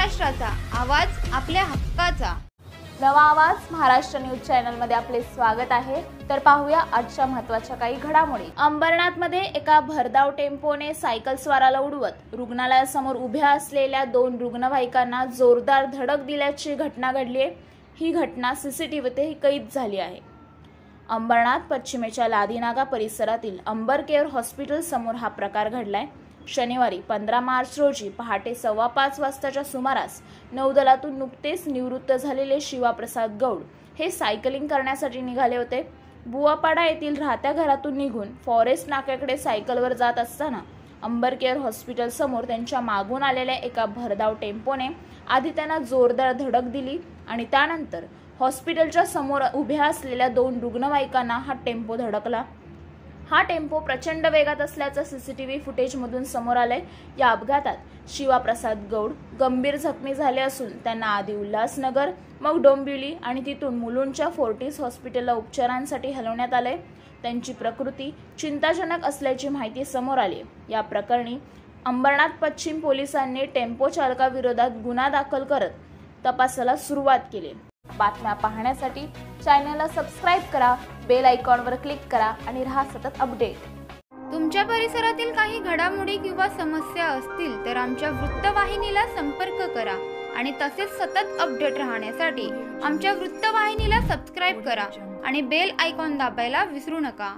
महाराष्ट्राचा आवाज आपल्या हक्काचा। नवा आवाज महाराष्ट्र न्यूज चॅनल मध्ये आपले स्वागत आहे। तर पाहूया आजच्या महत्त्वाच्या काही घडामोडी। अंबरनाथ मध्ये एका भरधाव टेम्पोने सायकल स्वाराला उडवत रुग्णालयासमोर उभ्या असलेल्या 2 रुग्णवाहिकांना जोरदार धडक दिल्याची घटना घडली आहे। ही घटना सीसीटीव्हीतही कैद झाली आहे। अंबरनाथ पश्चिमेच्या लादीनागा परिसरातील अंबर केअर हॉस्पिटल समोर हा प्रकार घडलाय। शनिवारी 15 मार्च रोजी पहाटे 5:15 वाजताच्या सुमारास नौदलातून नुकतेच निवृत्त झालेले शिवाप्रसाद गौड हे सायकलिंग करण्यासाठी निघाले होते। बुवापाडा येथील राहत्या घरातून निघून फॉरेस्ट नाक्याकडे सायकलवर जात असताना अंबर केअर हॉस्पिटल समोर त्यांच्या मागून आलेल्या एका भरधाव टेम्पोने आधी त्यांना जोरदार धडक दिली आणि त्यानंतर हॉस्पिटलच्या समोर उभ्या असलेल्या 2 रुग्णवाहिकांना हा टेम्पो धडकला। हा टेम्पो प्रचंड वेगात असल्याचं सीसीटीव्ही फुटेजमधून समोर आलंय। या अपघातात शिवाप्रसाद गौड गंभीर जखमी झाले असून त्यांना आधी उल्हासनगर, मग डोंबिवली आणि तिथून मुलुंडच्या फोर्टिस हॉस्पिटलला उपचारांसाठी हलवण्यात आले। त्यांची प्रकृती चिंताजनक असल्याची माहिती समोर आली। या प्रकरणी अंबरनाथ पश्चिम पोलिसांनी टेम्पो चालकाविरोधात गुन्हा दाखल करत तपासाला सुरुवात केली। बातम्या पाहण्यासाठी चॅनलला सबस्क्राइब करा, बेल आयकॉनवर क्लिक करा आणि रहा सतत अपडेट। तुमच्या परिसरातील काही घडामोडी किंवा समस्या असतील तर आमच्या वृत्तवाहिनीला संपर्क करा आणि तसेच सतत अपडेट राहण्यासाठी आमच्या वृत्तवाहिनीला सबस्क्राइब करा आणि बेल आयकॉन दाबायला विसरू नका।